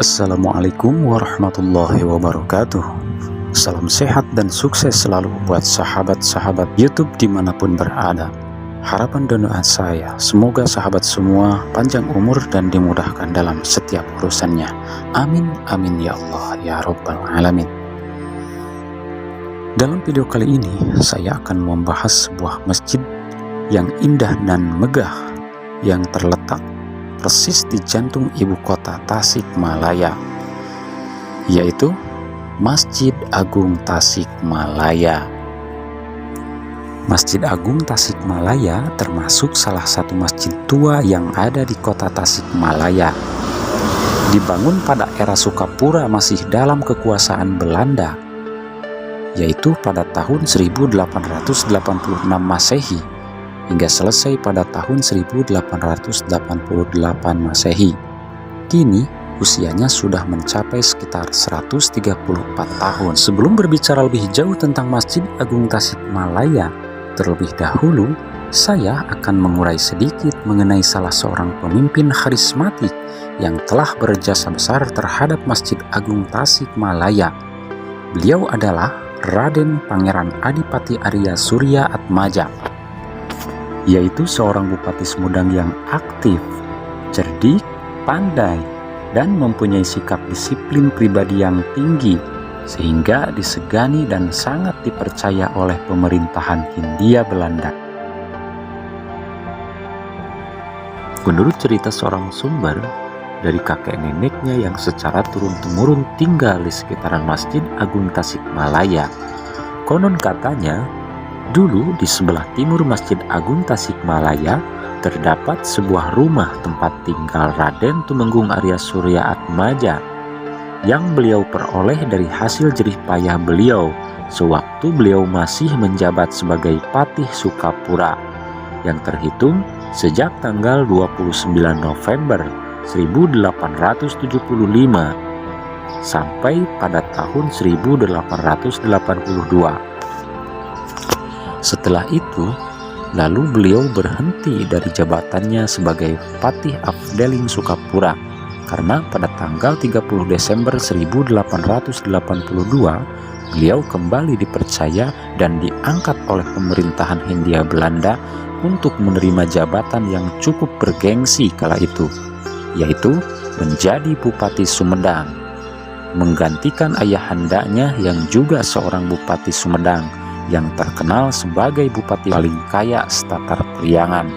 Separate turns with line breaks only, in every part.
Assalamualaikum warahmatullahi wabarakatuh. Salam sehat dan sukses selalu buat sahabat-sahabat YouTube dimanapun berada. Harapan dan doa saya, semoga sahabat semua panjang umur dan dimudahkan dalam setiap urusannya. Amin, amin ya Allah, ya Rabbal Alamin. Dalam video kali ini, saya akan membahas sebuah masjid yang indah dan megah yang terletak persis di jantung ibu kota Tasikmalaya, yaitu Masjid Agung Tasikmalaya. Masjid Agung Tasikmalaya termasuk salah satu masjid tua yang ada di kota Tasikmalaya. Dibangun pada era Sukapura masih dalam kekuasaan Belanda, yaitu pada tahun 1886 Masehi hingga selesai pada tahun 1888 Masehi. Kini usianya sudah mencapai sekitar 134 tahun. Sebelum berbicara lebih jauh tentang Masjid Agung Tasikmalaya, terlebih dahulu saya akan mengurai sedikit mengenai salah seorang pemimpin karismatik yang telah berjasa besar terhadap Masjid Agung Tasikmalaya. Beliau adalah Raden Pangeran Adipati Arya Surya Atmaja, yaitu seorang Bupati Sumedang yang aktif, cerdik, pandai, dan mempunyai sikap disiplin pribadi yang tinggi, sehingga disegani dan sangat dipercaya oleh pemerintahan Hindia Belanda. Menurut cerita seorang sumber, dari kakek neneknya yang secara turun-temurun tinggal di sekitaran Masjid Agung Tasikmalaya, konon katanya, dulu di sebelah timur Masjid Agung Tasikmalaya terdapat sebuah rumah tempat tinggal Raden Tumenggung Arya Surya Atmaja yang beliau peroleh dari hasil jerih payah beliau sewaktu beliau masih menjabat sebagai Patih Sukapura, yang terhitung sejak tanggal 29 November 1875 sampai pada tahun 1882. Setelah itu, lalu beliau berhenti dari jabatannya sebagai Patih Afdeling Sukapura karena pada tanggal 30 Desember 1882 beliau kembali dipercaya dan diangkat oleh pemerintahan Hindia Belanda untuk menerima jabatan yang cukup bergengsi kala itu, yaitu menjadi Bupati Sumedang, menggantikan ayahandanya yang juga seorang Bupati Sumedang yang terkenal sebagai bupati paling kaya setatar Priangan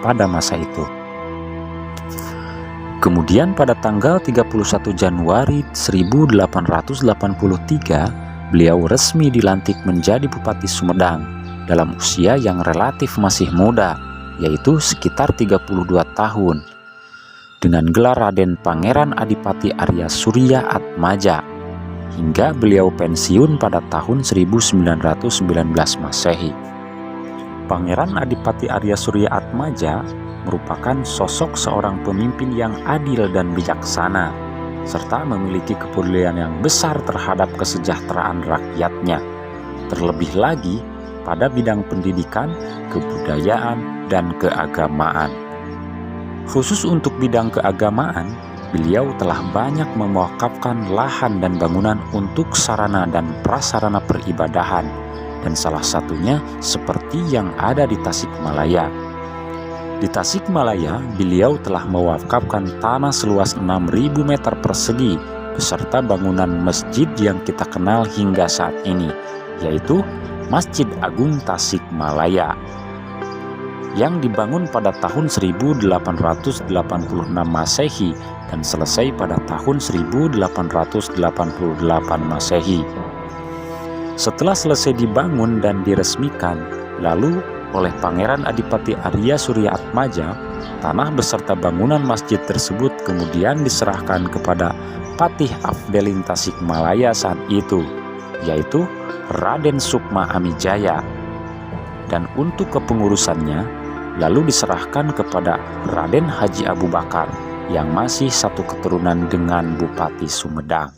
pada masa itu. Kemudian pada tanggal 31 Januari 1883, beliau resmi dilantik menjadi Bupati Sumedang dalam usia yang relatif masih muda, yaitu sekitar 32 tahun, dengan gelar Raden Pangeran Adipati Arya Surya Atmaja, hingga beliau pensiun pada tahun 1919 Masehi. Pangeran Adipati Arya Surya Atmaja merupakan sosok seorang pemimpin yang adil dan bijaksana, serta memiliki kepedulian yang besar terhadap kesejahteraan rakyatnya, terlebih lagi pada bidang pendidikan, kebudayaan, dan keagamaan. Khusus untuk bidang keagamaan, beliau telah banyak mewakafkan lahan dan bangunan untuk sarana dan prasarana peribadahan, dan salah satunya seperti yang ada di Tasikmalaya. Di Tasikmalaya, beliau telah mewakafkan tanah seluas 6.000 meter persegi beserta bangunan masjid yang kita kenal hingga saat ini, yaitu Masjid Agung Tasikmalaya, yang dibangun pada tahun 1886 Masehi dan selesai pada tahun 1888 Masehi. Setelah selesai dibangun dan diresmikan, lalu oleh Pangeran Adipati Arya Surya Atmaja, tanah beserta bangunan masjid tersebut kemudian diserahkan kepada Patih Afdeling Tasikmalaya saat itu, yaitu Raden Sukma Amijaya, dan untuk kepengurusannya lalu diserahkan kepada Raden Haji Abu Bakar yang masih satu keturunan dengan Bupati Sumedang.